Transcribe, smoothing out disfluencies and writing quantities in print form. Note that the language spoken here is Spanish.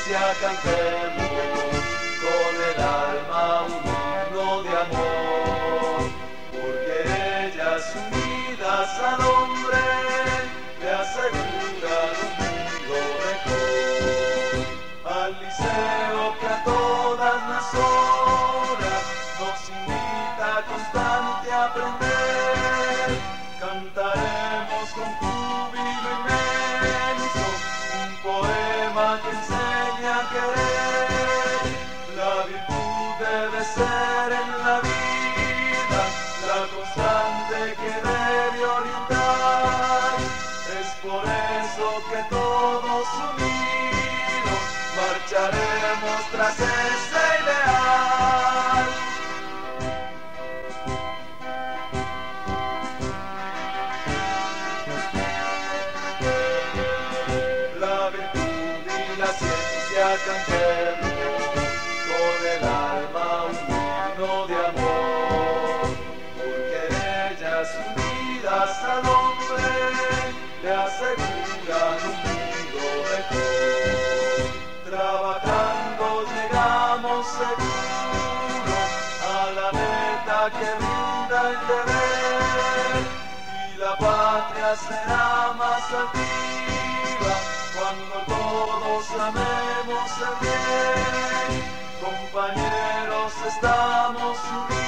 ciencia cantemos con el alma un himno de amor, porque ellas unidas al hombre le aseguran un mundo mejor. Al liceo que a todas las horas nos invita constante a aprender, cantaremos con júbilo inmenso un poema que enseña a querer. La virtud debe ser en la vida la constante que debe orientar. Es por eso que todos unidos marcharemos tras ese ideal. La virtud y la ciencia cantemos con el alma un himno de amor, porque ellas unidas al hombre le aseguran un mundo mejor. Trabajando llegamos seguros a la meta que brinda el deber, y la patria será más altiva cuando todos amemos el bien. Compañeros, estamos unidos